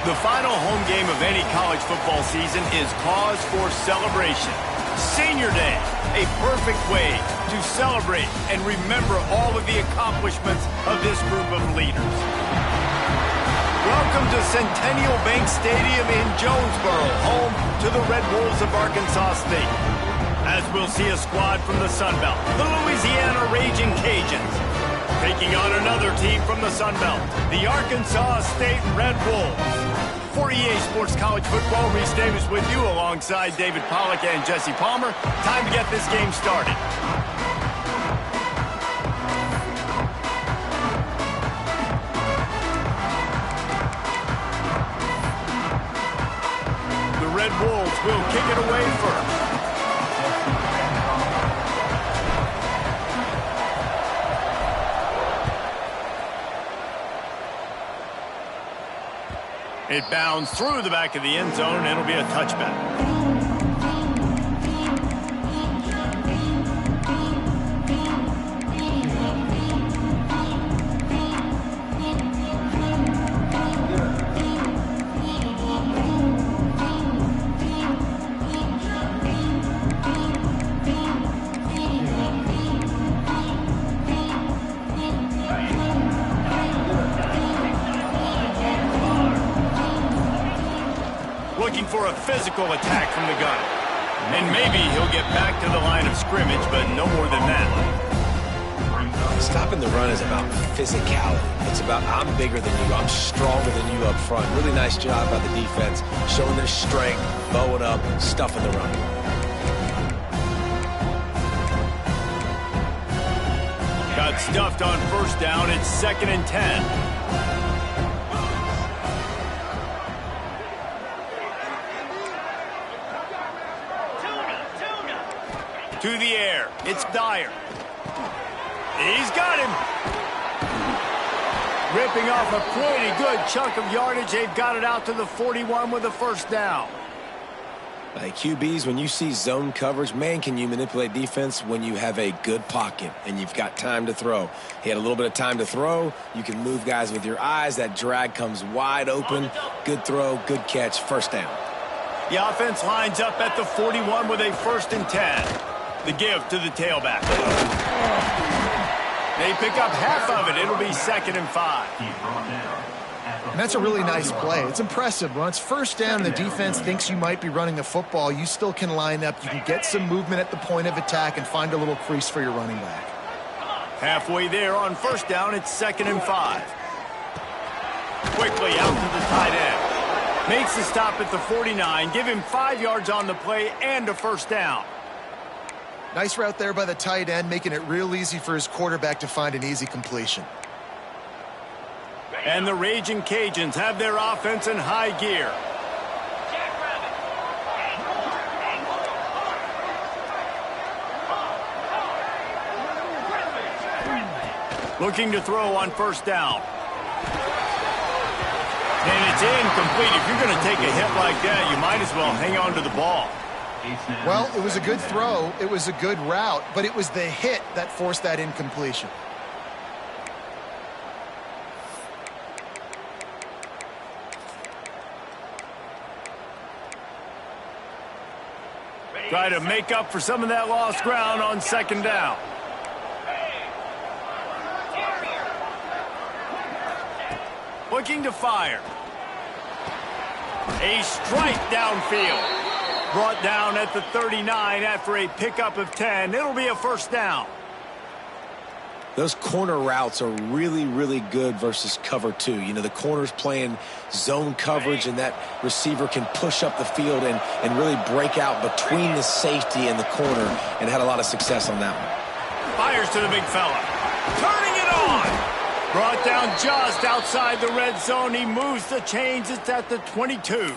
The final home game of any college football season is cause for celebration. Senior Day, a perfect way to celebrate and remember all of the accomplishments of this group of leaders. Welcome to Centennial Bank Stadium in Jonesboro, home to the Red Wolves of Arkansas State. As we'll see a squad from the Sun Belt, the Louisiana Raging Cajuns, taking on another team from the Sun Belt, the Arkansas State Red Wolves. For EA Sports College Football, Reese Davis with you alongside David Pollack and Jesse Palmer. Time to get this game started. The Red Wolves will kick it away first. It bounds through the back of the end zone, and it'll be a touchback. Looking for a physical attack from the gun. And maybe he'll get back to the line of scrimmage, but no more than that. Stopping the run is about physicality. It's about I'm bigger than you, I'm stronger than you up front. Really nice job by the defense, showing their strength, bowing up, stuffing the run. Got stuffed on first down. It's 2nd and 10. To the air. It's Dyer. He's got him. Ripping off a pretty good chunk of yardage. They've got it out to the 41 with a first down. Like QBs, when you see zone coverage, man, can you manipulate defense when you have a good pocket and you've got time to throw. He had a little bit of time to throw. You can move guys with your eyes. That drag comes wide open. Good throw, good catch, first down. The offense lines up at the 41 with a 1st and 10. The give to the tailback. They pick up half of it. It'll be 2nd and 5. And that's a really nice play. It's impressive. When it's first down, the defense thinks you might be running the football. You still can line up. You can get some movement at the point of attack and find a little crease for your running back. Halfway there on first down, it's 2nd and 5. Quickly out to the tight end. Makes the stop at the 49. Give him 5 yards on the play and a first down. Nice route there by the tight end, making it real easy for his quarterback to find an easy completion. And the Raging Cajuns have their offense in high gear. Looking to throw on first down. And it's incomplete. If you're going to take a hit like that, you might as well hang on to the ball. Well, it was a good throw, it was a good route, but it was the hit that forced that incompletion. Try to make up for some of that lost ground on 2nd down. Looking to fire. A strike downfield. Brought down at the 39 after a pickup of 10. It'll be a first down. Those corner routes are really, really good versus cover 2. You know, the corner's playing zone coverage, and that receiver can push up the field and really break out between the safety and the corner, and had a lot of success on that one. Fires to the big fella. Turning it on. Brought down just outside the red zone. He moves the chains. It's at the 22.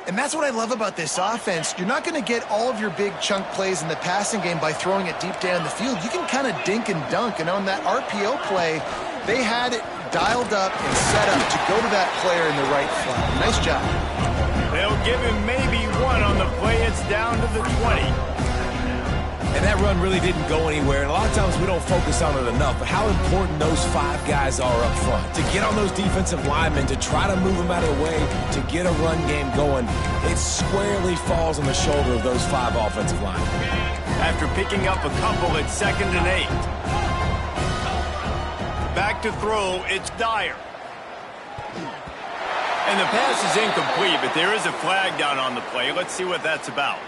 And that's what I love about this offense. You're not going to get all of your big chunk plays in the passing game by throwing it deep down the field. You can kind of dink and dunk. And on that RPO play, they had it dialed up and set up to go to that player in the right flat. Nice job. They'll give him maybe one on the play. It's down to the 20. And that run really didn't go anywhere. And a lot of times we don't focus on it enough. But how important those 5 guys are up front. To get on those defensive linemen, to try to move them out of the way, to get a run game going, it squarely falls on the shoulder of those 5 offensive linemen. After picking up a couple at 2nd and 8. Back to throw, it's Dyer. And the pass is incomplete, but there is a flag down on the play. Let's see what that's about.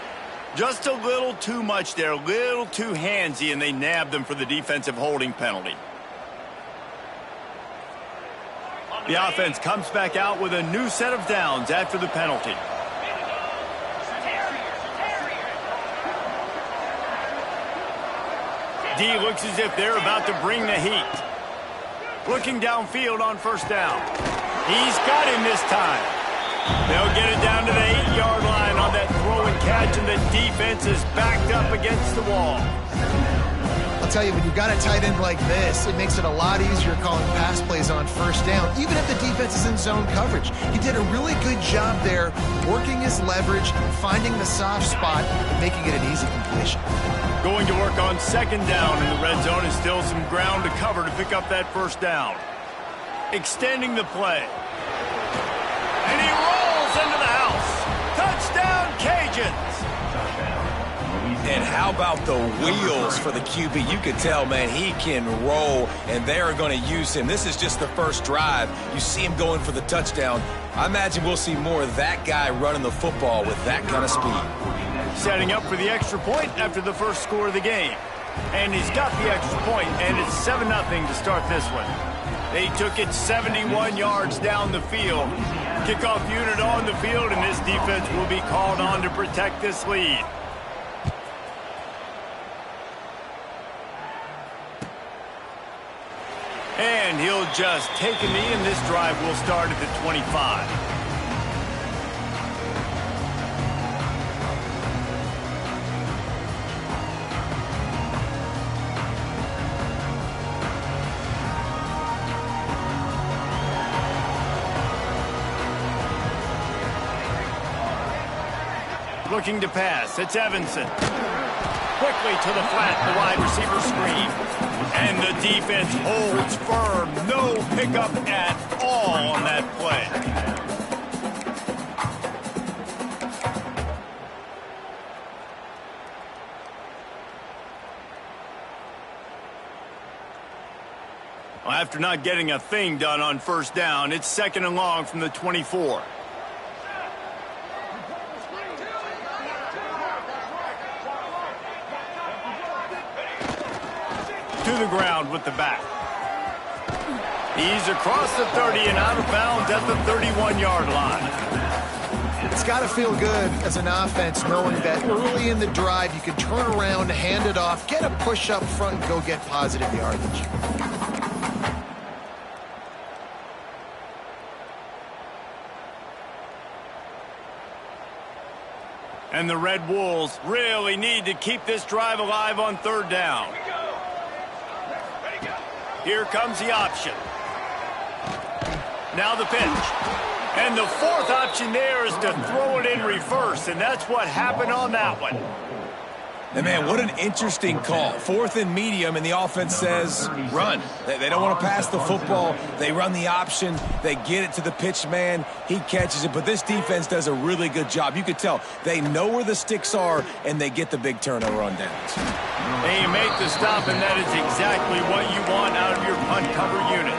Just a little too much there, a little too handsy, and they nabbed them for the defensive holding penalty. The offense comes back out with a new set of downs after the penalty. D looks as if they're about to bring the heat. Looking downfield on 1st down. He's got him this time. They'll get it down to the 8-yard line on that throw and catch, and the defense is backed up against the wall. I'll tell you, when you've got a tight end like this, it makes it a lot easier calling pass plays on 1st down, even if the defense is in zone coverage. He did a really good job there, working his leverage, finding the soft spot, and making it an easy completion. Going to work on 2nd down, and the red zone is still some ground to cover to pick up that 1st down. Extending the play. And he rolls into the house. Touchdown, Cajuns. And how about the wheels for the QB? You could tell, man, he can roll, and they are going to use him. This is just the first drive. You see him going for the touchdown. I imagine we'll see more of that guy running the football with that kind of speed. Setting up for the extra point after the first score of the game. And he's got the extra point, and it's 7-0 to start this one. They took it 71 yards down the field. Kickoff unit on the field, and this defense will be called on to protect this lead. And he'll just take a knee, and this drive will start at the 25. Looking to pass, it's Evanson. Quickly to the flat, the wide receiver screen. And the defense holds firm. No pickup at all on that play. Well, after not getting a thing done on 1st down, it's 2nd and long from the 24. To the ground with the back. He's across the 30 and out of bounds at the 31-yard line. It's got to feel good as an offense knowing that early in the drive you can turn around, hand it off, get a push up front, and go get positive yardage. And the Red Wolves really need to keep this drive alive on 3rd down. Here comes the option. Now the pitch. And the 4th option there is to throw it in reverse, and that's what happened on that one. And, man, what an interesting call. 4th and medium, and the offense says run. They don't want to pass the football. They run the option. They get it to the pitch man. He catches it. But this defense does a really good job. You could tell they know where the sticks are, and they get the big turnover on downs. They make the stop, and that is exactly what you want out of your punt cover unit.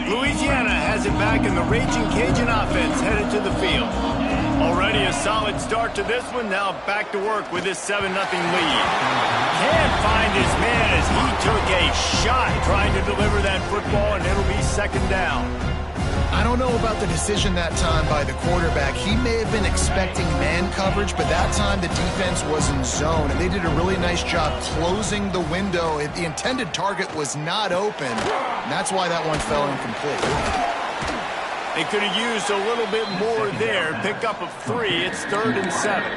Louisiana has it back, and the Raging Cajun offense headed to the field. Already a solid start to this one. Now back to work with this 7-0 lead. Can't find his man as he took a shot trying to deliver that football, and it'll be 2nd down. I don't know about the decision that time by the quarterback. He may have been expecting man coverage, but that time the defense was in zone, and they did a really nice job closing the window. The intended target was not open, and that's why that one fell incomplete. They could have used a little bit more there. Pick up of 3. It's 3rd and 7.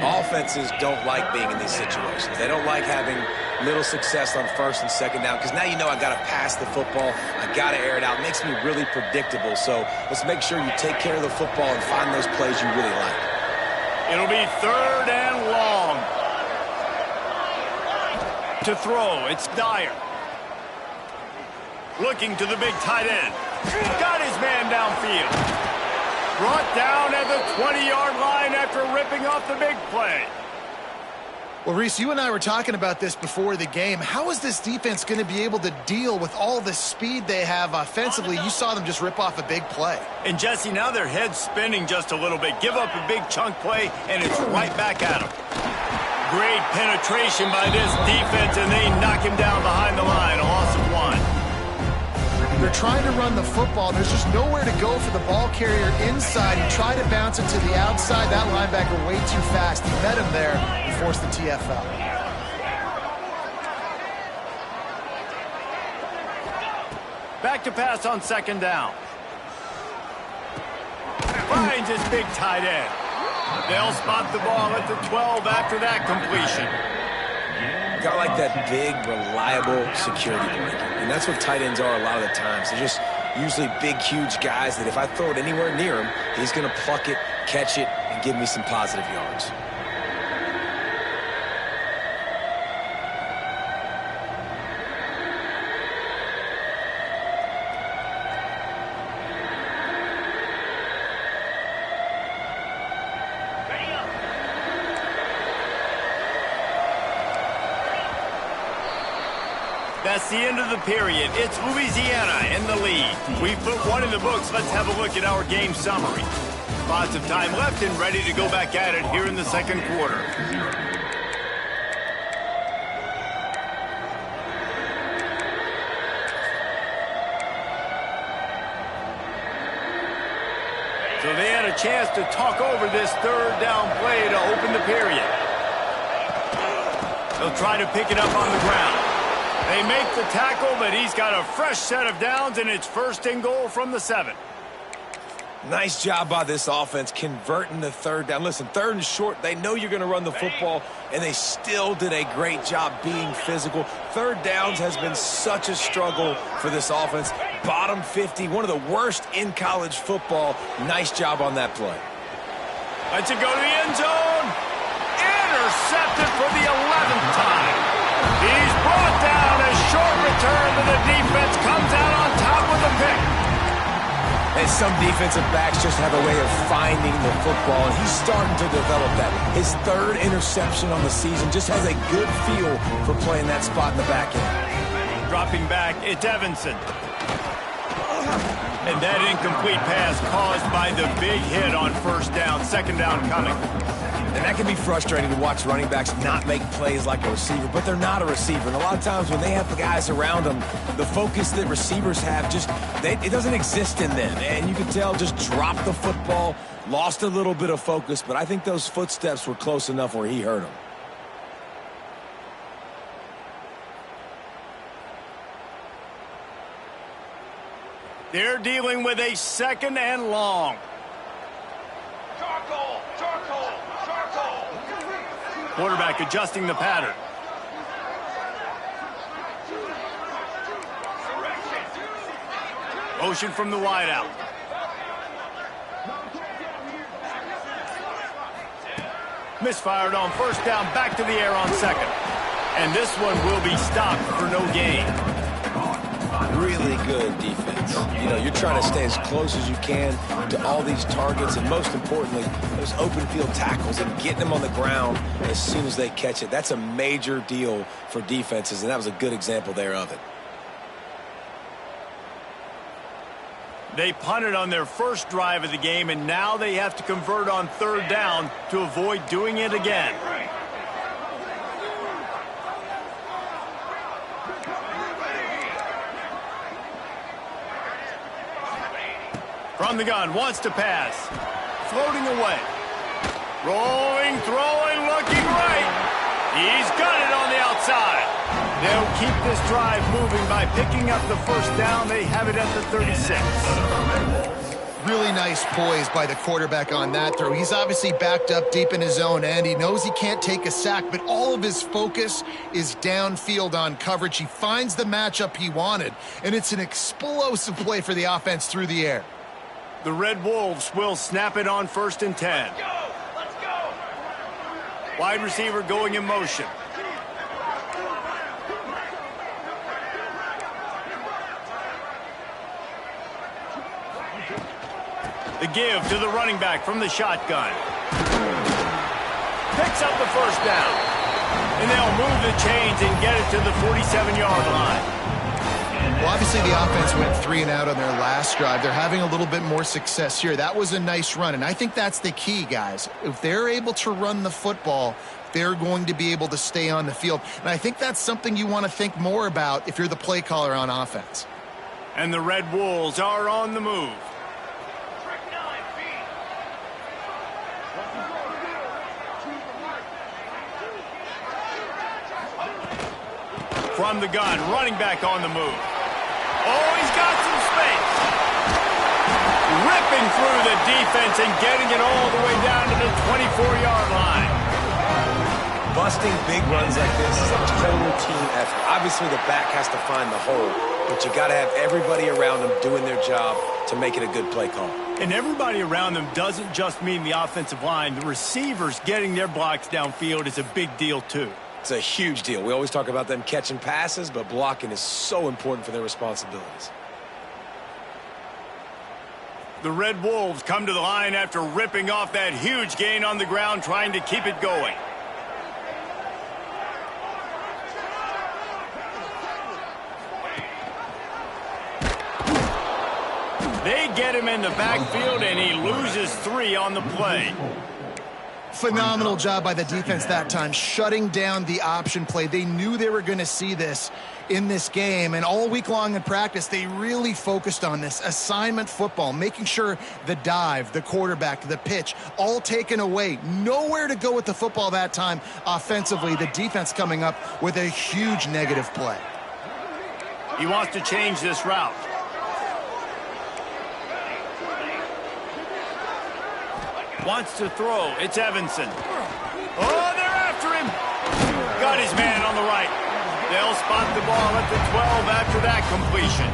Offenses don't like being in these situations. They don't like having little success on first and second down because now you know I got to pass the football. I got to air it out. It makes me really predictable. So let's make sure you take care of the football and find those plays you really like. It'll be 3rd and long. To throw, it's Dyer. Looking to the big tight end. Got his man downfield. Brought down at the 20-yard line after ripping off the big play. Well, Reese, you and I were talking about this before the game. How is this defense going to be able to deal with all the speed they have offensively? You saw them just rip off a big play. And, Jesse, now their head's spinning just a little bit. Give up a big chunk play, and it's right back at them. Great penetration by this defense, and they knock him down behind the line. A loss of 1. They're trying to run the football. There's just nowhere to go for the ball carrier inside. He tried to bounce it to the outside. That linebacker way too fast. He met him there and forced the TFL. Back to pass on 2nd down. Finds his big tight end. They'll spot the ball at the 12 after that completion. Got like that big, reliable security blanket. And that's what tight ends are a lot of the times. They're just usually big, huge guys that if I throw it anywhere near him, he's going to pluck it, catch it, and give me some positive yards. That's the end of the period. It's Louisiana in the lead. We've put 1 in the books. Let's have a look at our game summary. Lots of time left and ready to go back at it here in the 2nd quarter. So they had a chance to talk over this 3rd down play to open the period. They'll try to pick it up on the ground. They make the tackle, but he's got a fresh set of downs, and it's 1st and goal from the 7. Nice job by this offense converting the 3rd down. Listen, 3rd and short, they know you're going to run the football, and they still did a great job being physical. 3rd downs has been such a struggle for this offense. Bottom 50, one of the worst in college football. Nice job on that play. Let's it go to the end zone. Intercepted for the 11th time. He's brought down. A short return, but the defense comes out on top with the pick. And some defensive backs just have a way of finding the football, and he's starting to develop that. His 3rd interception on the season just has a good feel for playing that spot in the back end. Dropping back, it's Evanson. And that incomplete pass caused by the big hit on 1st down. 2nd down coming. And that can be frustrating to watch running backs not make plays like a receiver, but they're not a receiver. And a lot of times when they have the guys around them, the focus that receivers have it doesn't exist in them. And you can tell just dropped the football, lost a little bit of focus, but I think those footsteps were close enough where he hurt him. They're dealing with a 2nd and long. Quarterback adjusting the pattern. Motion from the wideout. Misfired on 1st down, back to the air on 2nd. And this one will be stopped for no gain. Really good defense. You know, you're trying to stay as close as you can to all these targets, and most importantly, those open field tackles and getting them on the ground as soon as they catch it. That's a major deal for defenses, and that was a good example there of it. They punted on their 1st drive of the game, and now they have to convert on 3rd down to avoid doing it again. From the gun, wants to pass. Floating away. Rolling, throwing, looking right. He's got it on the outside. They'll keep this drive moving by picking up the 1st down. They have it at the 36. Really nice poise by the quarterback on that throw. He's obviously backed up deep in his own end. He knows he can't take a sack, but all of his focus is downfield on coverage. He finds the matchup he wanted, and it's an explosive play for the offense through the air. The Red Wolves will snap it on 1st and 10. Let's go. Wide receiver going in motion. The give to the running back from the shotgun. Picks up the 1st down. And they'll move the chains and get it to the 47-yard line. Well, obviously the offense went 3 and out on their last drive. They're having a little bit more success here. That was a nice run, and I think that's the key, guys. If they're able to run the football, they're going to be able to stay on the field. And I think that's something you want to think more about if you're the play caller on offense. And the Red Wolves are on the move. From the gun, running back on the move. Oh, he's got some space. Ripping through the defense and getting it all the way down to the 24-yard line. Busting big runs like this is a total team effort. Obviously, the back has to find the hole, but you got to have everybody around them doing their job to make it a good play call. And everybody around them doesn't just mean the offensive line. The receivers getting their blocks downfield is a big deal, too. It's a huge deal. We always talk about them catching passes, but blocking is so important for their responsibilities. The Red Wolves come to the line after ripping off that huge gain on the ground, trying to keep it going. They get him in the backfield, and he loses 3 on the play. Phenomenal job by the defense that time, shutting down the option play. They knew they were going to see this in this game, and all week long in practice, they really focused on this assignment football, making sure the dive, the quarterback, the pitch, all taken away. Nowhere to go with the football that time offensively. The defense coming up with a huge negative play. He wants to change this route. Wants to throw. It's Evanson. Oh, they're after him. Got his man on the right. They'll spot the ball at the 12 after that completion.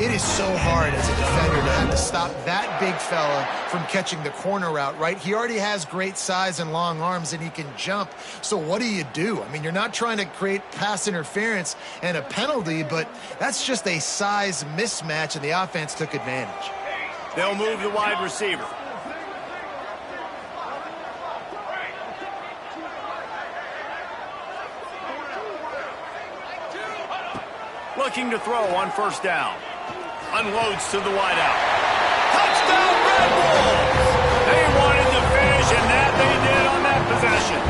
It is so hard as a defender to have to stop that big fella from catching the corner route, right? He already has great size and long arms, and he can jump. So what do you do? I mean, you're not trying to create pass interference and a penalty, but that's just a size mismatch, and the offense took advantage. They'll move the wide receiver. Looking to throw on 1st down. Unloads to the wideout. Touchdown, Red Wolves! They wanted to finish, and that they did on that possession.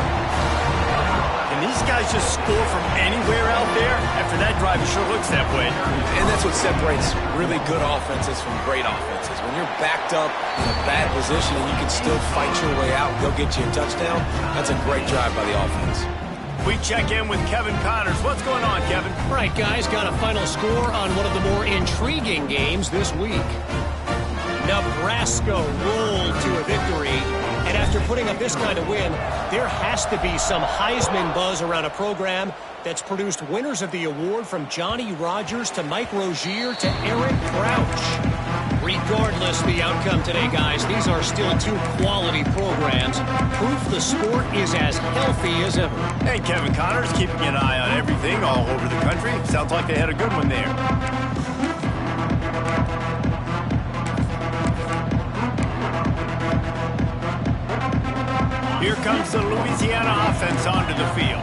Can these guys just score from anywhere out there? After that drive, it sure looks that way. And that's what separates really good offenses from great offenses. When you're backed up in a bad position and you can still fight your way out and go get you a touchdown, that's a great drive by the offense. We check in with Kevin Connors. What's going on, Kevin? All right, guys, got a final score on one of the more intriguing games this week. Nebraska rolled to a victory, and after putting up this kind of win, there has to be some Heisman buzz around a program that's produced winners of the award from Johnny Rodgers to Mike Rozier to Eric Crouch. Regardless the outcome today, guys, these are still 2 quality programs. Proof the sport is as healthy as ever. Hey, Kevin Connors, keeping an eye on everything all over the country. Sounds like they had a good one there. Here comes the Louisiana offense onto the field.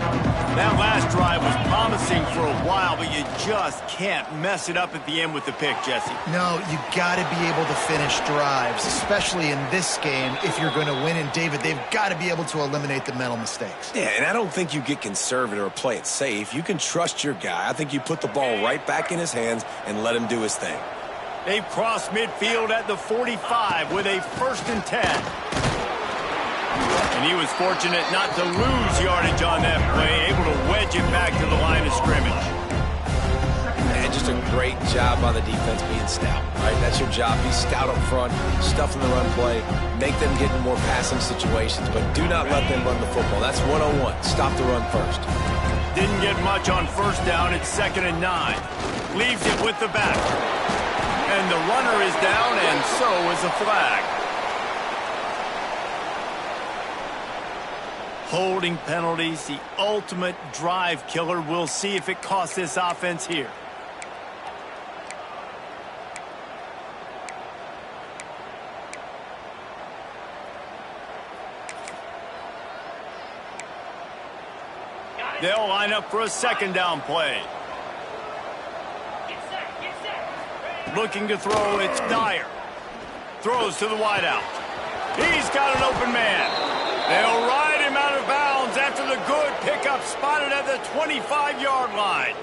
That last drive was promising for a while, but you just can't mess it up at the end with the pick, Jesse. No, you got to be able to finish drives, especially in this game. If you're going to win, and David, they've got to be able to eliminate the mental mistakes. Yeah, and I don't think you get conservative or play it safe. You can trust your guy. I think you put the ball right back in his hands and let him do his thing. They've crossed midfield at the 45 with a 1st and 10. And he was fortunate not to lose yardage on that play, able to wedge it back to the line of scrimmage. And just a great job by the defense being stout, right? That's your job. Be stout up front, stuff in the run play, make them get in more passing situations, but do not let them run the football. That's 101. Stop the run first. Didn't get much on first down. It's 2nd and 9. Leaves it with the back. And the runner is down, and so is a flag. Holding penalties, the ultimate drive killer. We'll see if it costs this offense here. They'll line up for a 2nd down play. Looking to throw, it's Dyer. Throws to the wideout. He's got an open man. They'll ride him out of bounds after the good pickup spotted at the 25-yard line.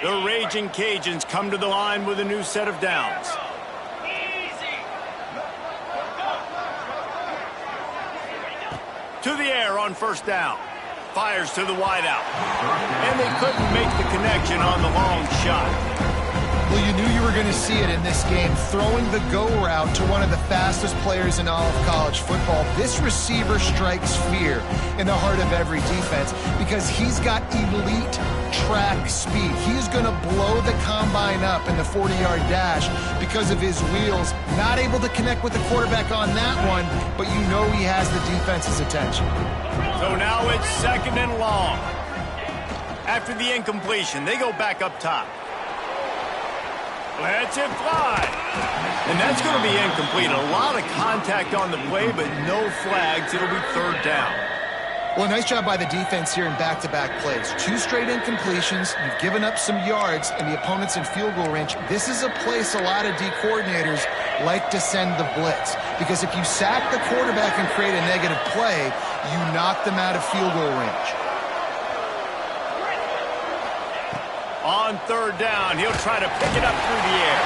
The Raging Cajuns come to the line with a new set of downs. To the air on 1st down. Fires to the wideout. And they couldn't make the connection on the long shot. Well, you knew you were going to see it in this game. Throwing the go route to one of the fastest players in all of college football. This receiver strikes fear in the heart of every defense because he's got elite track speed. He's going to blow the combine up in the 40-yard dash because of his wheels. Not able to connect with the quarterback on that one, but you know he has the defense's attention. So now it's 2nd and long. After the incompletion, they go back up top. Lets it fly. And that's going to be incomplete. A lot of contact on the play, but no flags. It'll be 3rd down. Well, nice job by the defense here in back-to-back plays. 2 straight incompletions. You've given up some yards, and the opponent's in field goal range. This is a place a lot of D coordinators like to send the blitz. Because if you sack the quarterback and create a negative play, you knock them out of field goal range. On 3rd down, he'll try to pick it up through the air.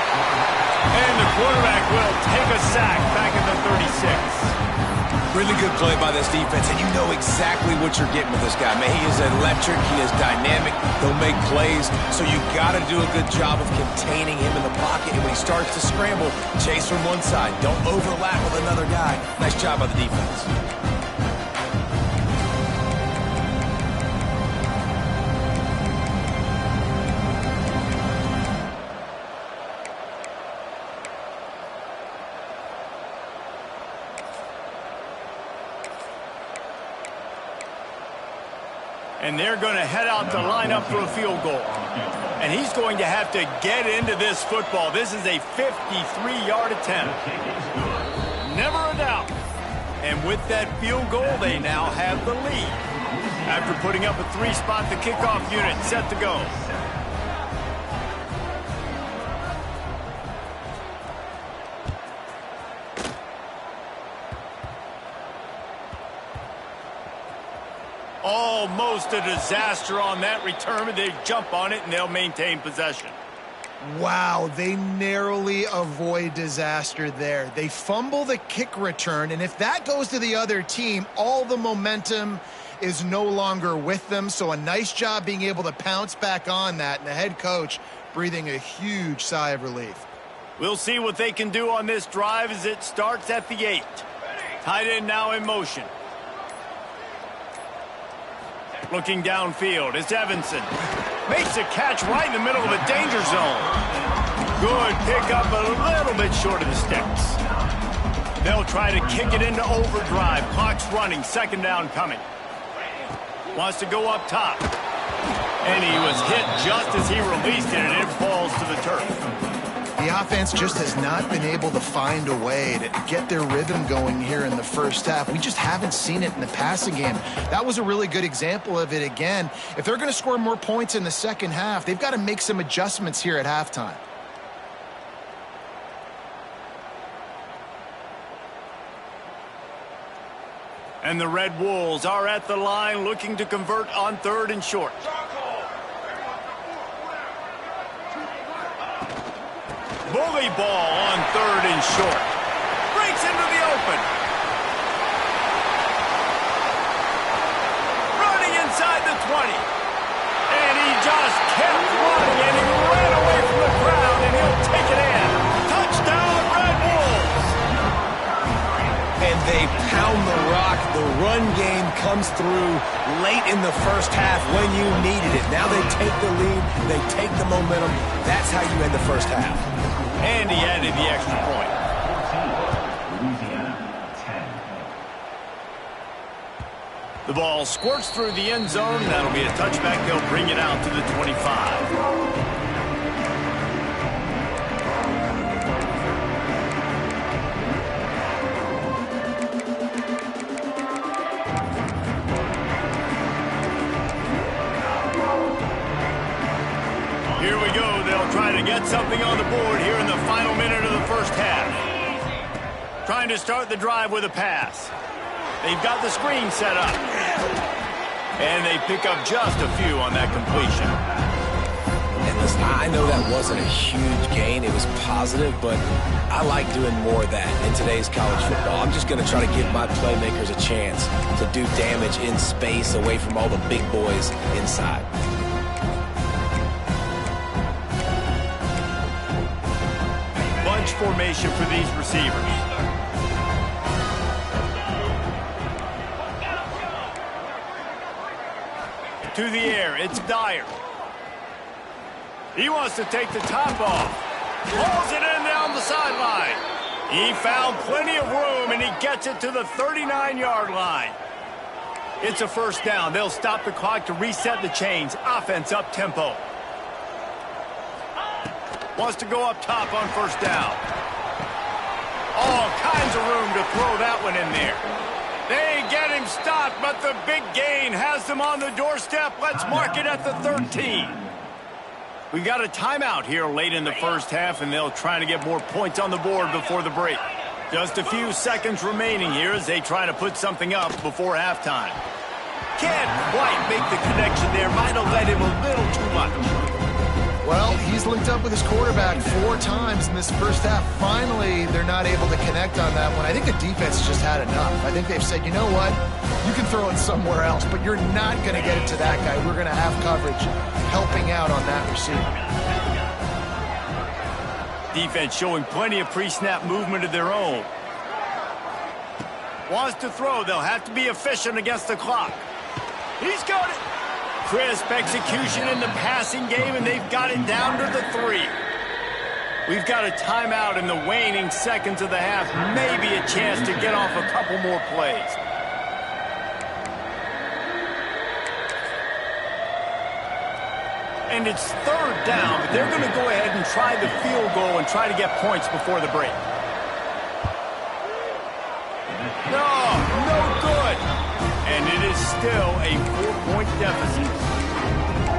And the quarterback will take a sack back at the 36. Really good play by this defense, and you know exactly what you're getting with this guy. Man, he is electric. He is dynamic. He'll make plays, so you got to do a good job of containing him in the pocket. And when he starts to scramble, chase from one side. Don't overlap with another guy. Nice job by the defense. And they're going to head out to line up for a field goal. And he's going to have to get into this football. This is a 53-yard attempt. Never a doubt. And with that field goal, they now have the lead. After putting up a 3-spot, the kickoff unit set to go. Almost a disaster on that return, but they jump on it and they'll maintain possession. Wow, they narrowly avoid disaster there. They fumble the kick return, and if that goes to the other team, all the momentum is no longer with them. So a nice job being able to pounce back on that, and the head coach breathing a huge sigh of relief. We'll see what they can do on this drive as it starts at the 8. Tight end now in motion. Looking downfield, it's Evanson. Makes a catch right in the middle of a danger zone. Good pickup, a little bit short of the sticks. They'll try to kick it into overdrive. Clock's running, 2nd down coming. Wants to go up top. And he was hit just as he released it, and it falls to the turf. The offense just has not been able to find a way to get their rhythm going here in the first half. We just haven't seen it in the passing game. That was a really good example of it again. If they're going to score more points in the second half, they've got to make some adjustments here at halftime. And the Red Wolves are at the line looking to convert on 3rd and short. Bully ball on 3rd and short. Breaks into the open. Running inside the 20. And he just kept running, and he ran away from the crowd, and he'll take it in. Touchdown, Red Wolves! And they pound the rock. The run game comes through late in the first half when you needed it. Now they take the lead. They take the momentum. That's how you end the first half. And he added the extra point. Louisiana, 10. The ball squirts through the end zone. That'll be a touchback. They'll bring it out to the 25. Here we go. They'll try to get something on the board here in the final minute of the first half. Trying to start the drive with a pass. They've got the screen set up. And they pick up just a few on that completion. And listen, I know that wasn't a huge gain. It was positive, but I like doing more of that in today's college football. I'm just going to try to give my playmakers a chance to do damage in space away from all the big boys inside. Bunch formation for these receivers. To the air, it's Dyer. He wants to take the top off. Pulls it in down the sideline. He found plenty of room, and he gets it to the 39-yard line. It's a first down. They'll stop the clock to reset the chains. Offense up-tempo. Wants to go up top on first down. All kinds of room to throw that one in there. They get him stopped, but the big gain has them on the doorstep. Let's mark it at the 13. We got a timeout here late in the first half, and they'll try to get more points on the board before the break. Just a few seconds remaining here as they try to put something up before halftime. Can't quite make the connection there. Might have let him a little too much. Well, he's linked up with his quarterback 4 times in this first half. Finally, they're not able to connect on that one. I think the defense just had enough. I think they've said, you know what? You can throw it somewhere else, but you're not going to get it to that guy. We're going to have coverage helping out on that receiver. Defense showing plenty of pre-snap movement of their own. Wants to throw. They'll have to be efficient against the clock. He's got it. Crisp execution in the passing game, and they've got it down to the 3. We've got a timeout in the waning seconds of the half. Maybe a chance to get off a couple more plays. And it's third down, but they're going to go ahead and try the field goal and try to get points before the break. No good. And it is still a 4-point deficit.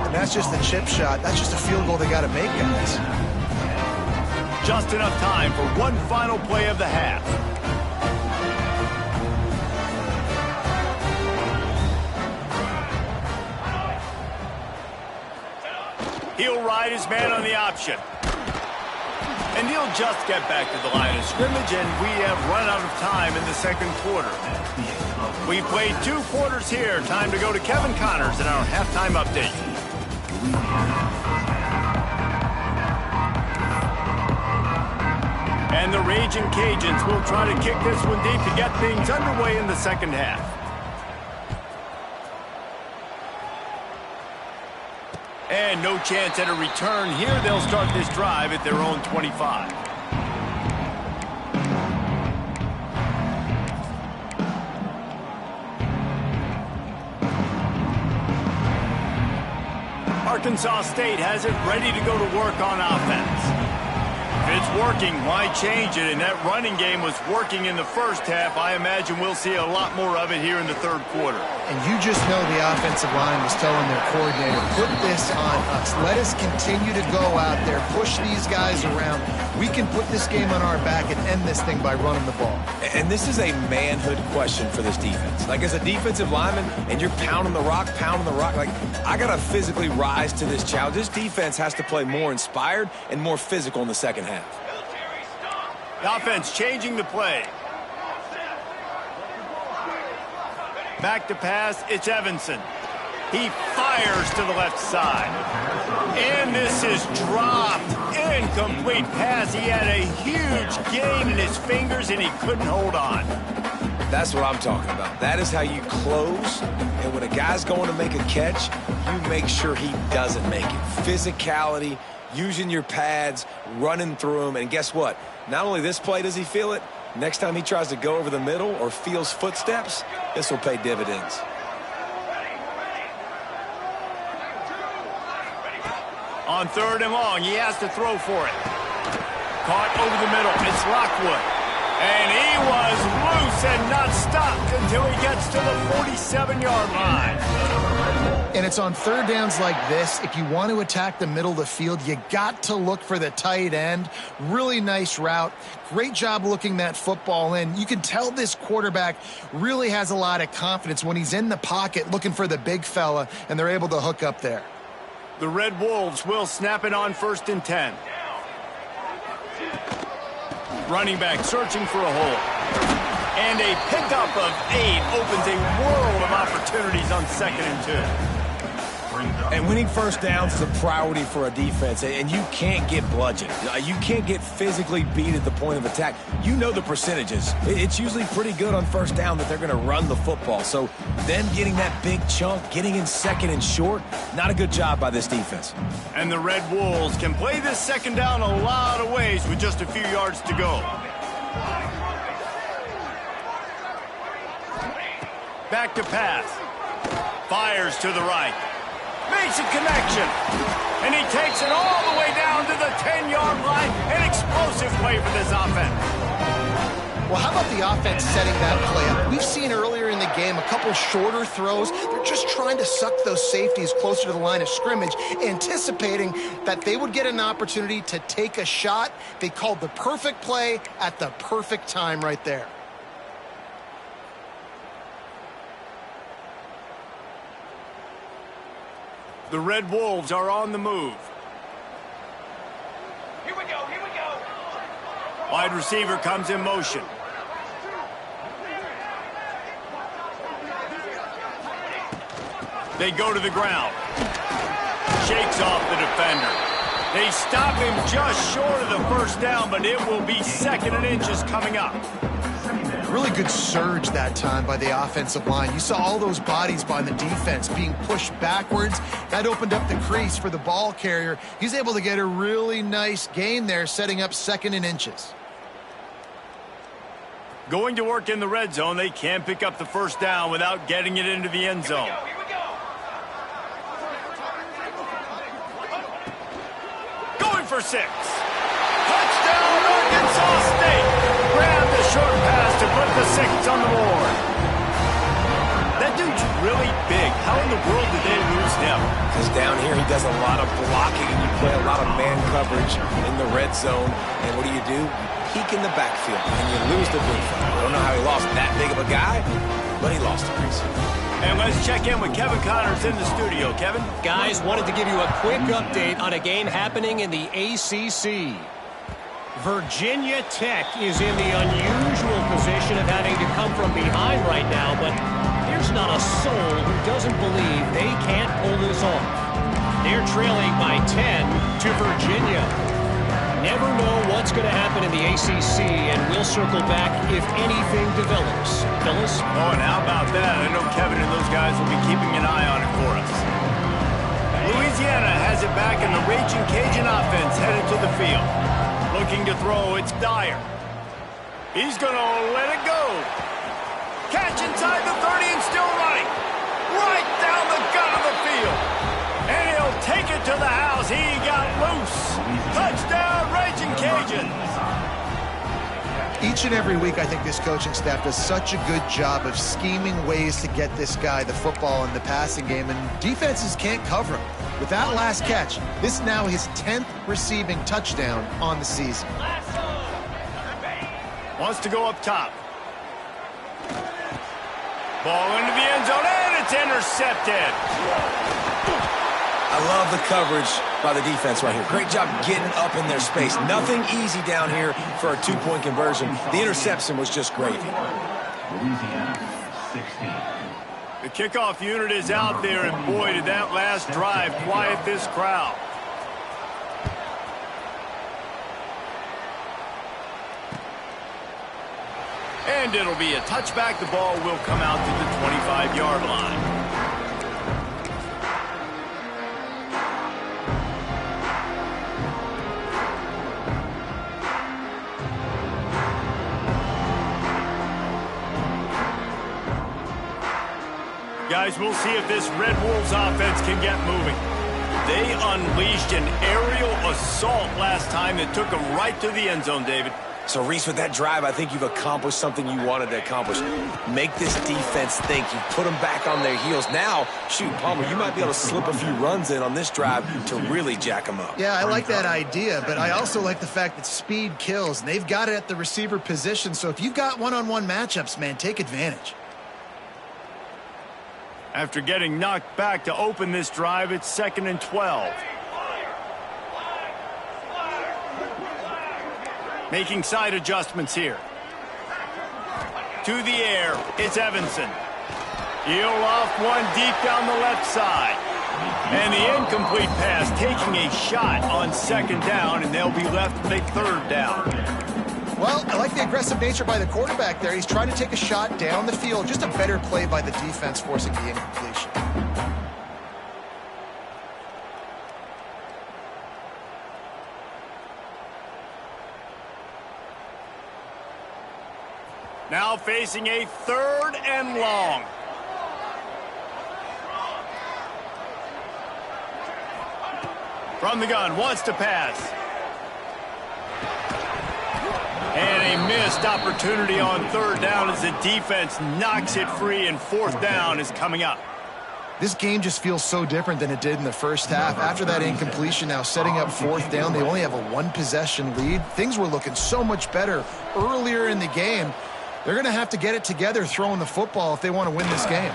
And that's just a chip shot. That's just a field goal they got to make, guys. Just enough time for one final play of the half. He'll ride his man on the option. And he'll just get back to the line of scrimmage, and we have run out of time in the second quarter. We played 2 quarters here. Time to go to Kevin Connors in our halftime update. And the Raging Cajuns will try to kick this one deep to get things underway in the second half. And no chance at a return here. They'll start this drive at their own 25. Arkansas State has it ready to go to work on offense. If it's working, why change it? And that running game was working in the first half. I imagine we'll see a lot more of it here in the third quarter. And you just know the offensive line was telling their coordinator, put this on us. Let us continue to go out there, push these guys around. We can put this game on our back and end this thing by running the ball. And this is a manhood question for this defense. Like, as a defensive lineman, and you're pounding the rock, like, I got to physically rise to this challenge. This defense has to play more inspired and more physical in the second half. The offense changing the play. Back to pass, it's Evanson. He fires to the left side. And this is dropped. Incomplete pass. He had a huge gain in his fingers, and he couldn't hold on. That's what I'm talking about. That is how you close. And when a guy's going to make a catch, you make sure he doesn't make it. Physicality, using your pads, running through him. And guess what? Not only this play does he feel it, next time he tries to go over the middle or feels footsteps, this will pay dividends. On 3rd and long, he has to throw for it. Caught over the middle. It's Lockwood. And he was loose and not stopped until he gets to the 47-yard line. And it's on 3rd downs like this. If you want to attack the middle of the field, you got to look for the tight end. Really nice route. Great job looking that football in. You can tell this quarterback really has a lot of confidence when he's in the pocket looking for the big fella, and they're able to hook up there. The Red Wolves will snap it on 1st and 10. Running back searching for a hole. And a pickup of 8 opens a world of opportunities on 2nd and 2. And winning first downs is a priority for a defense, and you can't get bludgeoned. You can't get physically beat at the point of attack. You know the percentages. It's usually pretty good on 1st down that they're going to run the football. So them getting that big chunk, getting in 2nd and short, not a good job by this defense. And the Red Wolves can play this 2nd down a lot of ways with just a few yards to go. Back to pass. Fires to the right. Makes a connection. And he takes it all the way down to the 10-yard line. An explosive play for this offense. Well, how about the offense setting that play up? We've seen earlier in the game a couple shorter throws. They're just trying to suck those safeties closer to the line of scrimmage, anticipating that they would get an opportunity to take a shot. They called the perfect play at the perfect time right there. The Red Wolves are on the move. Here we go, here we go. Wide receiver comes in motion. They go to the ground. Shakes off the defender. They stop him just short of the 1st down, but it will be 2nd and inches coming up. Really good surge that time by the offensive line. You saw all those bodies by the defense being pushed backwards. That opened up the crease for the ball carrier. He's able to get a really nice gain there, setting up 2nd and inches. Going to work in the red zone, they can't pick up the 1st down without getting it into the end zone. Here we go. Going for 6. Touchdown, Arkansas State. Grab the short pass to put the 6 on the board. That dude's really big. How in the world did they lose him? Because down here he does a lot of blocking, and you play a lot of man coverage in the red zone. And what do? You peek in the backfield, and you lose the big fella. I don't know how he lost that big of a guy, but he lost a piece. And let's check in with Kevin Connors in the studio. Kevin? Guys, wanted to give you a quick update on a game happening in the ACC. Virginia Tech is in the unusual position of having to come from behind right now, but there's not a soul who doesn't believe they can't pull this off. They're trailing by 10 to Virginia. Never know what's going to happen in the ACC, and we'll circle back if anything develops. Phyllis? Oh, and how about that? I know Kevin and those guys will be keeping an eye on it for us. Louisiana has it back, and the Raging Cajun offense headed to the field. Looking to throw, it's Dyer. He's going to let it go. Catch inside the 30 and still running. Right down the gut of the field. And he'll take it to the house. He got loose. Touchdown, Raging Cajuns. Each and every week, I think this coaching staff does such a good job of scheming ways to get this guy the football in the passing game, and defenses can't cover him. With that last catch, this is now his 10th receiving touchdown on the season. Wants to go up top. Ball into the end zone, and it's intercepted. I love the coverage by the defense right here. Great job getting up in their space. Nothing easy down here for a 2-point conversion. The interception was just gravy. Louisiana 16. The kickoff unit is out there, and boy, did that last drive quiet this crowd. And it'll be a touchback. The ball will come out to the 25-yard line. Guys, we'll see if this Red Wolves offense can get moving. They unleashed an aerial assault last time that took them right to the end zone, David. So, Reese, with that drive, I think you've accomplished something you wanted to accomplish. Make this defense think. You put them back on their heels. Now, shoot, Palmer, you might be able to slip a few runs in on this drive to really jack them up. Yeah, I like that idea, but I also like the fact that speed kills, and they've got it at the receiver position. So if you've got one-on-one matchups, man, take advantage. After getting knocked back to open this drive, it's 2nd and 12. Making side adjustments here. To the air, it's Evanson. He'll off one deep down the left side. And the incomplete pass taking a shot on 2nd down, and they'll be left with a 3rd down. Well, I like the aggressive nature by the quarterback there. He's trying to take a shot down the field. Just a better play by the defense forcing the incompletion. Now facing a 3rd and long. From the gun, wants to pass. And a missed opportunity on 3rd down as the defense knocks it free, and 4th down is coming up. This game just feels so different than it did in the first half. After that incompletion, now setting up 4th down, they only have a 1-possession lead. Things were looking so much better earlier in the game. They're going to have to get it together throwing the football if they want to win this game.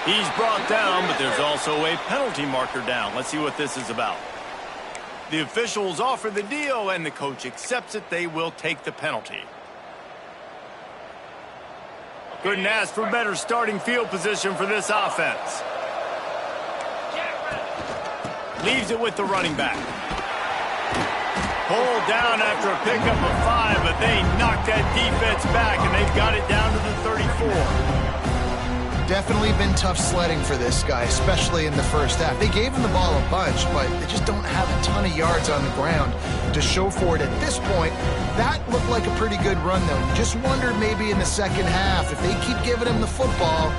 He's brought down, but there's also a penalty marker down. Let's see what this is about. The officials offer the deal, and the coach accepts it. They will take the penalty. Couldn't ask for better starting field position for this offense. Leaves it with the running back. Pulled down after a pickup of 5, but they knocked that defense back, and they've got it down to the 34. Definitely been tough sledding for this guy, especially in the first half. They gave him the ball a bunch, but they just don't have a ton of yards on the ground to show for it at this point. That looked like a pretty good run, though. You just wondered maybe in the second half, if they keep giving him the football,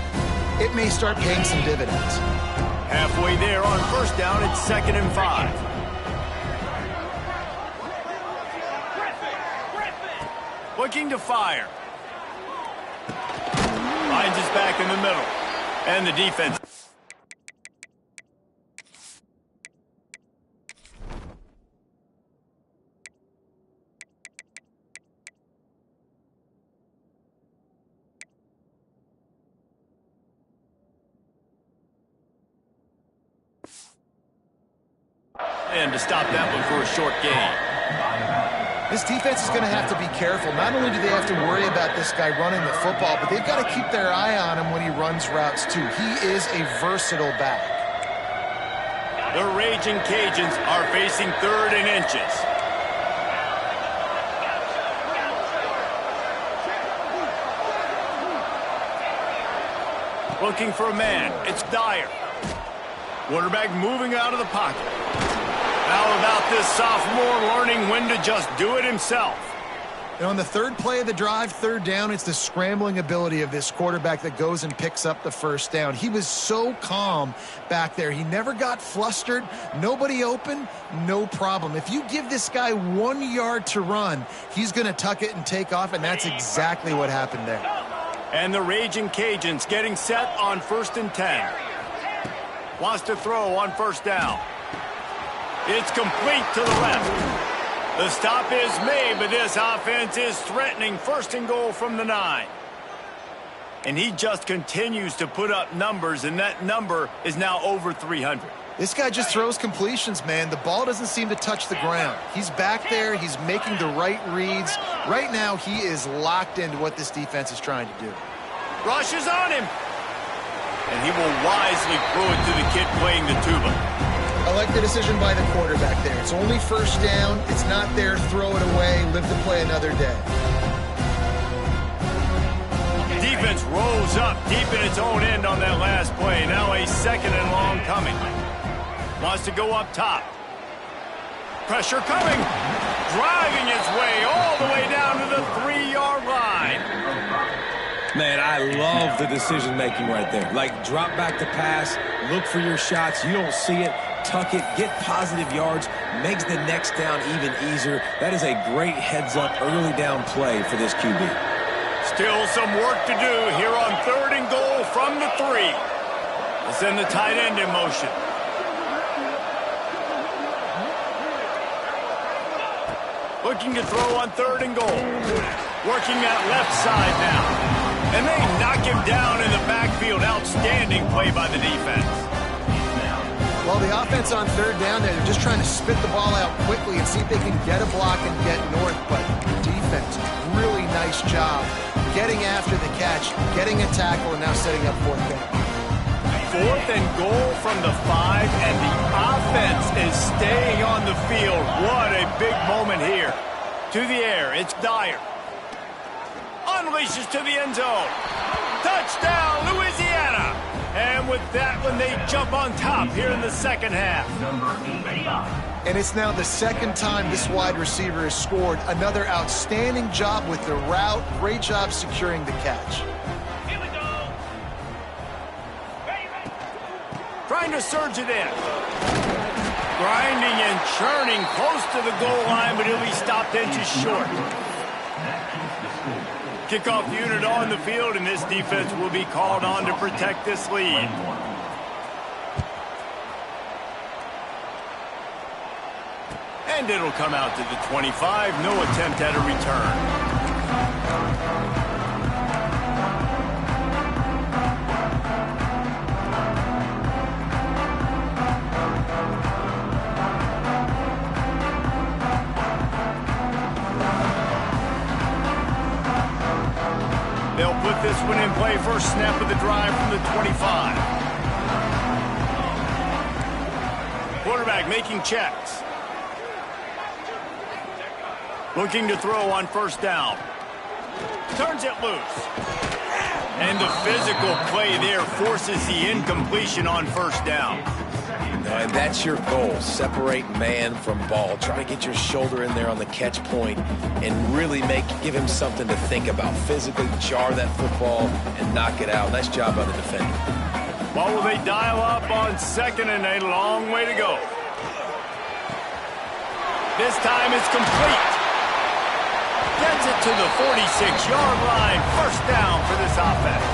it may start paying some dividends. Halfway there on 1st down, it's 2nd and 5. Looking to fire. Finds his back in the middle. And the defense. And to stop that one for a short gain. This defense is going to have to be careful. Not only do they have to worry about this guy running the football, but they've got to keep their eye on him when he runs routes, too. He is a versatile back. The Raging Cajuns are facing 3rd and inches. Looking for a man. It's Dyer. Quarterback moving out of the pocket. How about this sophomore learning when to just do it himself? And on the 3rd play of the drive, 3rd down, it's the scrambling ability of this quarterback that goes and picks up the 1st down. He was so calm back there. He never got flustered. Nobody open, no problem. If you give this guy 1 yard to run, he's going to tuck it and take off, and that's exactly what happened there. And the Raging Cajuns getting set on 1st and 10. Wants to throw on 1st down. It's complete to the left. The stop is made, but this offense is threatening 1st and goal from the 9. And he just continues to put up numbers, and that number is now over 300. This guy just throws completions, man. The ball doesn't seem to touch the ground. He's back there. He's making the right reads. Right now, he is locked into what this defense is trying to do. Rushes on him. And he will wisely throw it to the kid playing the tuba. I like the decision by the quarterback there. It's only first down. It's not there. Throw it away. Live to play another day. Defense rolls up deep in its own end on that last play. Now a 2nd and long coming. Wants to go up top. Pressure coming. Driving its way all the way down to the 3-yard line. Man, I love the decision-making right there. Like, drop back the pass, look for your shots. You don't see it, tuck it, get positive yards, makes the next down even easier. That is a great heads-up early down play for this QB. Still some work to do here on 3rd and goal from the 3. Let's send the tight end in motion. Looking to throw on 3rd and goal. Working that left side now. And they knock him down in the backfield. Outstanding play by the defense. Well, the offense on 3rd down there, they're just trying to spit the ball out quickly and see if they can get a block and get north. But the defense, really nice job getting after the catch, getting a tackle, and now setting up 4th down. 4th and goal from the 5, and the offense is staying on the field. What a big moment here. To the air, it's Dyer. Unleashes to the end zone. Touchdown, Louisiana. And with that one, they jump on top here in the 2nd half. And it's now the 2nd time this wide receiver has scored. Another outstanding job with the route. Great job securing the catch. Here we go. Ready. Trying to surge it in. Grinding and churning close to the goal line, but he'll be stopped inches short. Kickoff unit on the field, and this defense will be called on to protect this lead. And it'll come out to the 25. No attempt at a return. They'll put this one in play. First snap of the drive from the 25. Quarterback making checks. Looking to throw on 1st down. Turns it loose. And the physical play there forces the incompletion on 1st down. And that's your goal. Separate man from ball. Try to get your shoulder in there on the catch point and really give him something to think about. Physically jar that football and knock it out. Nice job by the defender. Well, will they dial up on 2nd and a long way to go? This time it's complete. Gets it to the 46-yard line. 1st down for this offense.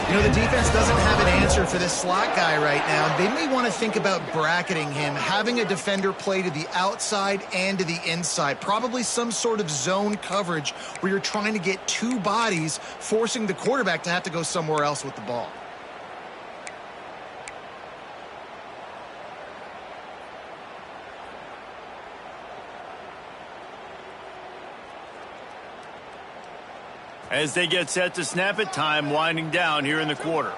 You know, the defense doesn't have an answer for this slot guy right now. They may want to think about bracketing him, having a defender play to the outside and to the inside. Probably some sort of zone coverage where you're trying to get 2 bodies, forcing the quarterback to have to go somewhere else with the ball. As they get set to snap it, time winding down here in the quarter.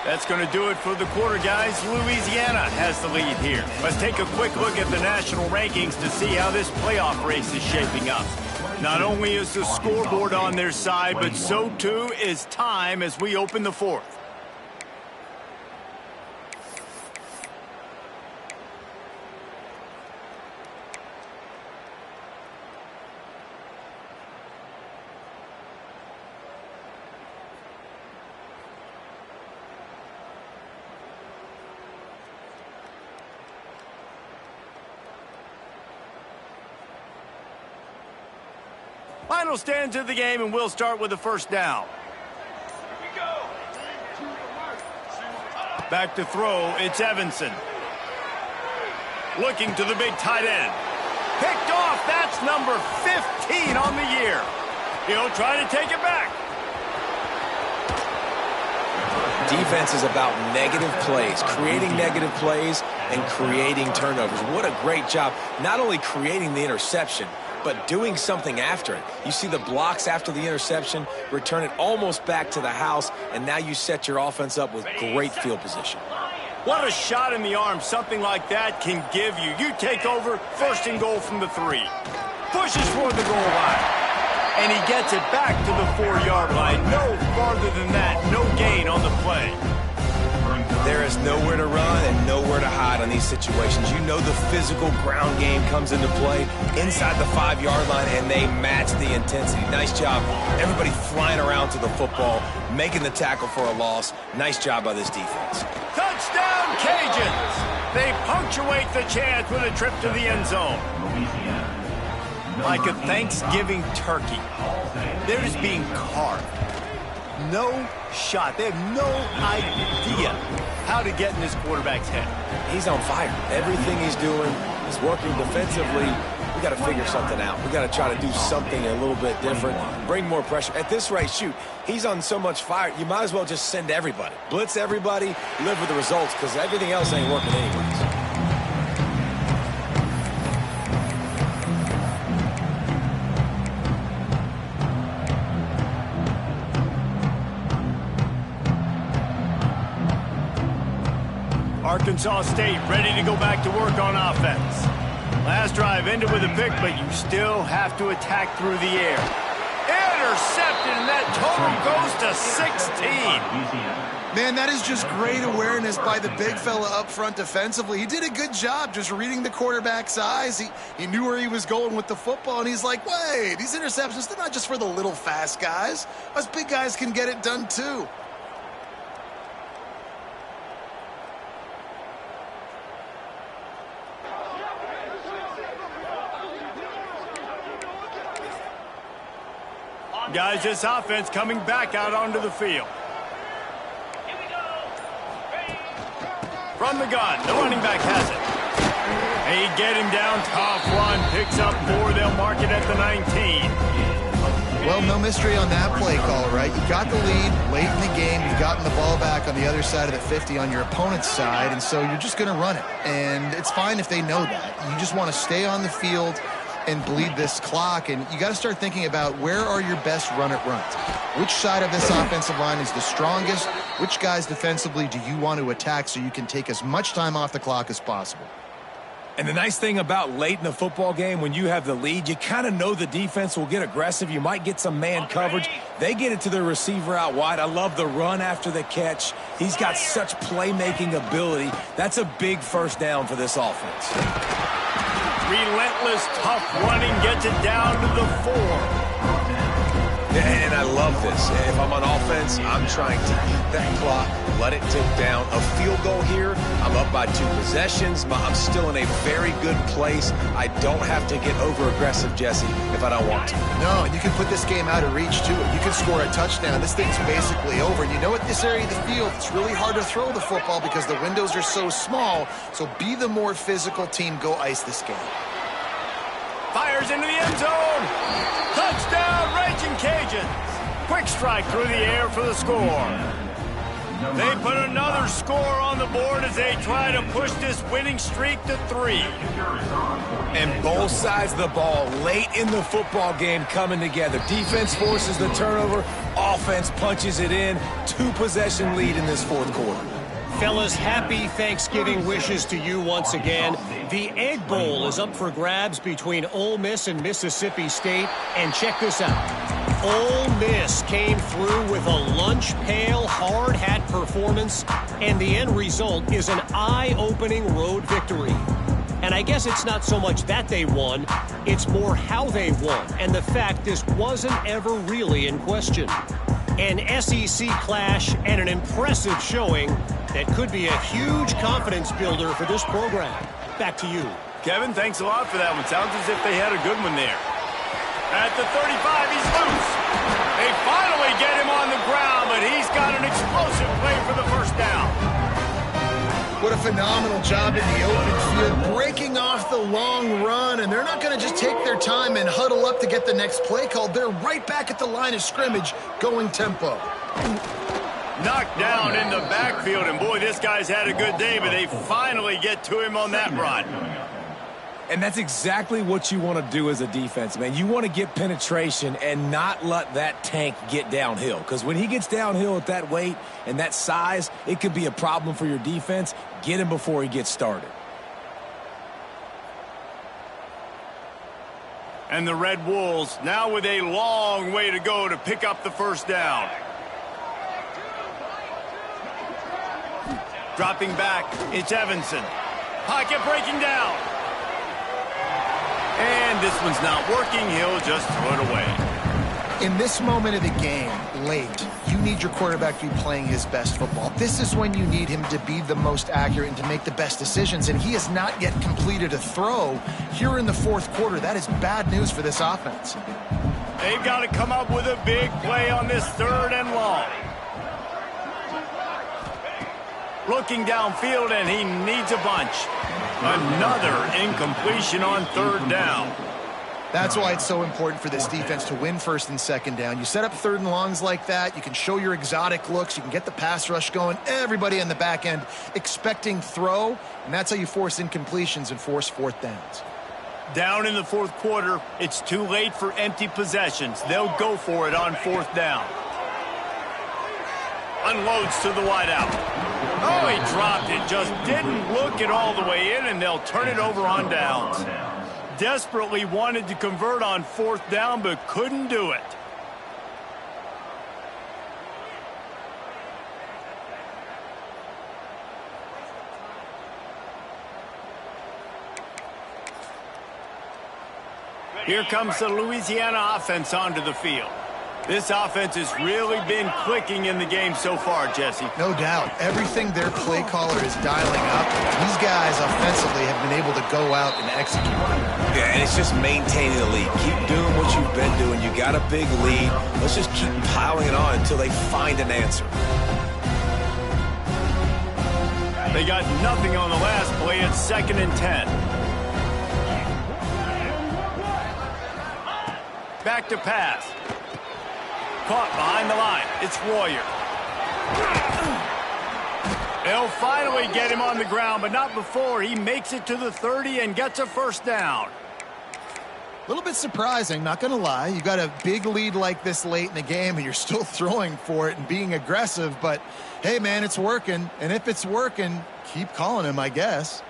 That's going to do it for the quarter, guys. Louisiana has the lead here. Let's take a quick look at the national rankings to see how this playoff race is shaping up. Not only is the scoreboard on their side, but so too is time as we open the 4th. Final stands of the game, and we'll start with the 1st down. Back to throw, it's Evanson. Looking to the big tight end. Picked off, that's number 15 on the year. He'll try to take it back. Defense is about negative plays, creating negative plays, and creating turnovers. What a great job, not only creating the interception, but doing something after it. You see the blocks after the interception, return it almost back to the house, and now you set your offense up with great field position. What a shot in the arm something like that can give you. You take over, 1st and goal from the 3. Pushes toward the goal line. And he gets it back to the 4-yard line. No farther than that. No gain on the play. There is nowhere to run and nowhere to hide on these situations. You know the physical ground game comes into play inside the 5-yard line, and they match the intensity. Nice job. Everybody flying around to the football, making the tackle for a loss. Nice job by this defense. Touchdown, Cajuns! They punctuate the chance with a trip to the end zone. Like a Thanksgiving turkey, they're just being carved. No shot. They have no idea how to get in this quarterback's head. He's on fire. Everything he's doing is working defensively. We got to figure something out. We got to try to do something a little bit different, bring more pressure. At this rate, shoot, he's on so much fire, you might as well just send everybody. Blitz everybody, live with the results, because everything else ain't working anyways. Arkansas State ready to go back to work on offense. Last drive ended with a pick, but you still have to attack through the air. Intercepted, and that total goes to 16. Man, that is just great awareness by the big fella up front defensively. He did a good job just reading the quarterback's eyes. He knew where he was going with the football, and he's like, wait, these interceptions, they're not just for the little fast guys. Us big guys can get it done too. Guys, this offense coming back out onto the field. From the gun, the running back has it. They get him down, tough run, picks up 4, they'll mark it at the 19. Well, no mystery on that play call, right? You got the lead late in the game. You've gotten the ball back on the other side of the 50 on your opponent's side, and so you're just going to run it. And it's fine if they know that. You just want to stay on the field and bleed this clock, and you got to start thinking about where are your best run-it runs. Which side of this offensive line is the strongest? Which guys defensively do you want to attack so you can take as much time off the clock as possible? And the nice thing about late in the football game, when you have the lead, you kind of know the defense will get aggressive. You might get some man coverage. They get it to their receiver out wide. I love the run after the catch. He's got such playmaking ability. That's a big first down for this offense. Relentless, tough running gets it down to the 4. And I love this. If I'm on offense, I'm trying to eat that clock, let it tick down. A field goal here, I'm up by 2 possessions. I'm still in a very good place. I don't have to get over-aggressive, Jesse, if I don't want to. No, and you can put this game out of reach, too. You can score a touchdown. This thing's basically over. And you know, at this area of the field, it's really hard to throw the football because the windows are so small. So be the more physical team. Go ice this game. Fires into the end zone. Touchdown, Raging Cajuns. Quick strike through the air for the score. They put another score on the board as they try to push this winning streak to 3. And both sides of the ball late in the football game coming together. Defense forces the turnover. Offense punches it in. 2-possession lead in this 4th quarter. Fellas, happy Thanksgiving wishes to you once again. The Egg Bowl is up for grabs between Ole Miss and Mississippi State. And check this out. Ole Miss came through with a lunch pail hard hat performance, and the end result is an eye-opening road victory. And I guess it's not so much that they won, it's more how they won, and the fact this wasn't ever really in question. An SEC clash and an impressive showing that could be a huge confidence builder for this program. Back to you. Kevin, thanks a lot for that one. Sounds as if they had a good one there. At the 35, he's loose. They finally get him on the ground, but he's got an explosive play for the first down. What a phenomenal job in the open field, breaking off the long run, and they're not going to just take their time and huddle up to get the next play called. They're right back at the line of scrimmage, going tempo. Knocked down in the backfield, and boy, this guy's had a good day, but they finally get to him on that run. And that's exactly what you want to do as a defense, man. You want to get penetration and not let that tank get downhill. Because when he gets downhill at that weight and that size, it could be a problem for your defense. Get him before he gets started. And the Red Wolves now with a long way to go to pick up the first down. Dropping back, it's Evanson. Pocket breaking down. And this one's not working. He'll just throw it away. In this moment of the game, late, you need your quarterback to be playing his best football. This is when you need him to be the most accurate and to make the best decisions, and he has not yet completed a throw here in the fourth quarter. That is bad news for this offense. They've got to come up with a big play on this 3rd and long. Looking downfield, and he needs a bunch. Another incompletion on 3rd down. That's why it's so important for this defense to win 1st and 2nd down. You set up 3rd and longs like that. You can show your exotic looks. You can get the pass rush going. Everybody in the back end expecting throw, and that's how you force incompletions and force 4th downs. Down in the 4th quarter, it's too late for empty possessions. They'll go for it on 4th down. Unloads to the wideout. Oh, he dropped it. Just didn't look it all the way in, and they'll turn it over on downs. Desperately wanted to convert on 4th down, but couldn't do it. Here comes the Louisiana offense onto the field. This offense has really been clicking in the game so far, Jesse. No doubt. Everything their play caller is dialing up, these guys offensively have been able to go out and execute. Yeah, and it's just maintaining the lead. Keep doing what you've been doing. You got a big lead. Let's just keep piling it on until they find an answer. They got nothing on the last play. It's 2nd and 10. Back to pass. Caught behind the line. It's Royer. They'll finally get him on the ground, but not before he makes it to the 30 and gets a 1st down. A little bit surprising, not going to lie. You got a big lead like this late in the game, and you're still throwing for it and being aggressive. But, hey, man, it's working. And if it's working, keep calling him, I guess.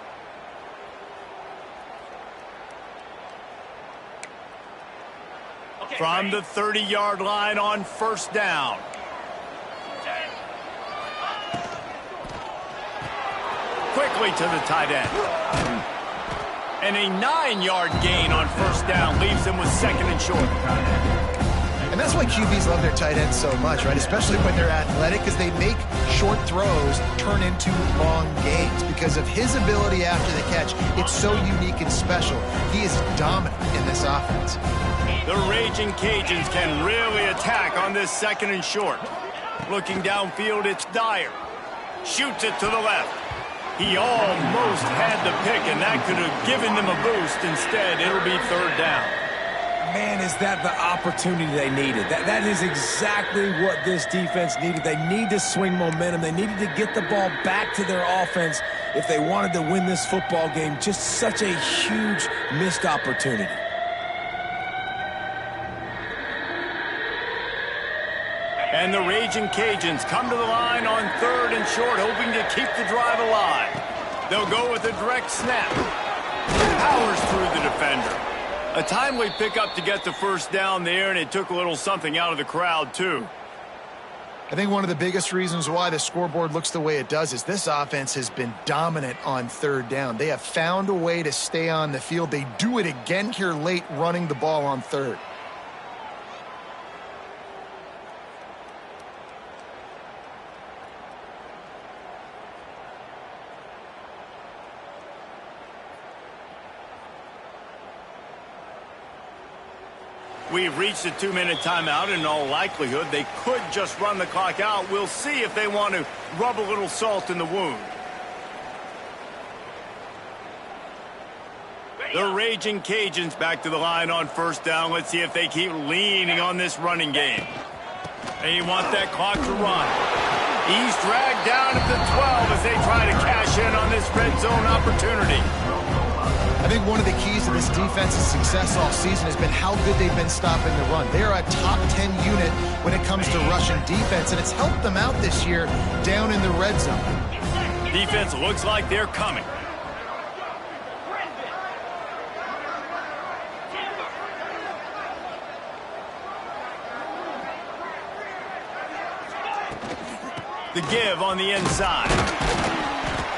From the 30-yard line on 1st down. Quickly to the tight end. And a 9-yard gain on 1st down leaves him with 2nd and short. And that's why QBs love their tight ends so much, right? Especially when they're athletic, because they make short throws turn into long gains. Because of his ability after the catch, it's so unique and special. He is dominant in this offense. The Raging Cajuns can really attack on this 2nd and short. Looking downfield, it's Dyer. Shoots it to the left. He almost had the pick, and that could have given them a boost. Instead, it'll be 3rd down. Man, is that the opportunity they needed. That is exactly what this defense needed. They need to swing momentum. They needed to get the ball back to their offense if they wanted to win this football game. Just such a huge missed opportunity. And the Raging Cajuns come to the line on 3rd and short, hoping to keep the drive alive. They'll go with a direct snap. Powers through the defender. A timely pickup to get the 1st down there, and it took a little something out of the crowd, too. I think one of the biggest reasons why the scoreboard looks the way it does is this offense has been dominant on 3rd down. They have found a way to stay on the field. They do it again here late, running the ball on 3rd. We've reached a 2-minute timeout. In all likelihood, they could just run the clock out. We'll see if they want to rub a little salt in the wound. The Raging Cajuns back to the line on 1st down. Let's see if they keep leaning on this running game. They want that clock to run. He's dragged down at the 12 as they try to cash in on this red zone opportunity. I think one of the keys to this defense's success all season has been how good they've been stopping the run. They are a top 10 unit when it comes to rushing defense, and it's helped them out this year down in the red zone. Defense looks like they're coming. The give on the inside.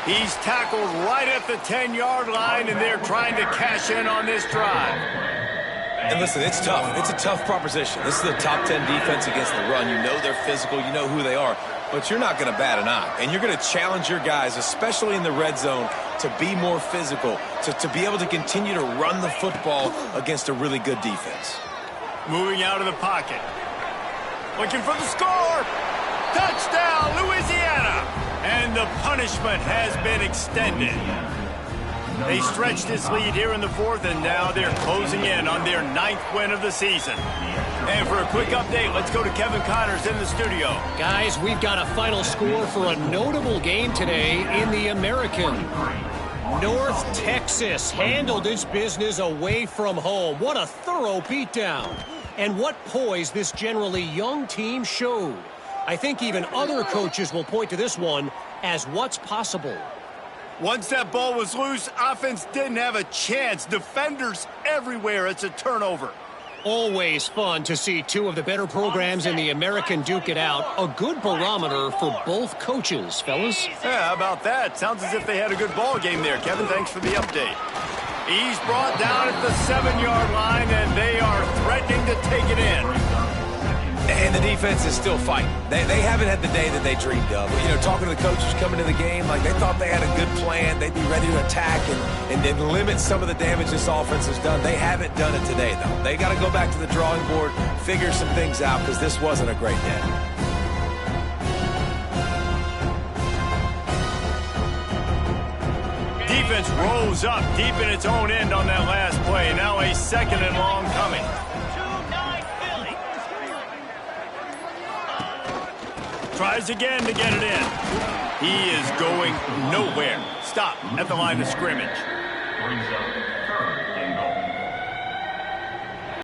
He's tackled right at the 10-yard line, and they're trying to cash in on this drive. And listen, it's tough. It's a tough proposition. This is the top 10 defense against the run. You know they're physical. You know who they are. But you're not going to bat an eye. And you're going to challenge your guys, especially in the red zone, to be more physical, to be able to continue to run the football against a really good defense. Moving out of the pocket. Looking for the score. Touchdown, Louisiana! And the punishment has been extended. They stretched this lead here in the fourth, and now they're closing in on their 9th win of the season. And for a quick update, let's go to Kevin Connors in the studio. Guys, we've got a final score for a notable game today in the American. North Texas handled its business away from home. What a thorough beatdown. And what poise this generally young team showed. I think even other coaches will point to this one as what's possible. Once that ball was loose, offense didn't have a chance. Defenders everywhere. It's a turnover. Always fun to see two of the better programs in the American duke it out. A good barometer for both coaches, fellas. Yeah, how about that? Sounds as if they had a good ball game there. Kevin, thanks for the update. He's brought down at the 7-yard line, and they are threatening to take it in. And the defense is still fighting. They haven't had the day that they dreamed of. You know, talking to the coaches coming to the game, like they thought they had a good plan. They'd be ready to attack and then limit some of the damage this offense has done. They haven't done it today, though. They got to go back to the drawing board, figure some things out, because this wasn't a great day. Defense rose up deep in its own end on that last play. Now a 2nd and long coming. Tries again to get it in. He is going nowhere. Stop at the line of scrimmage.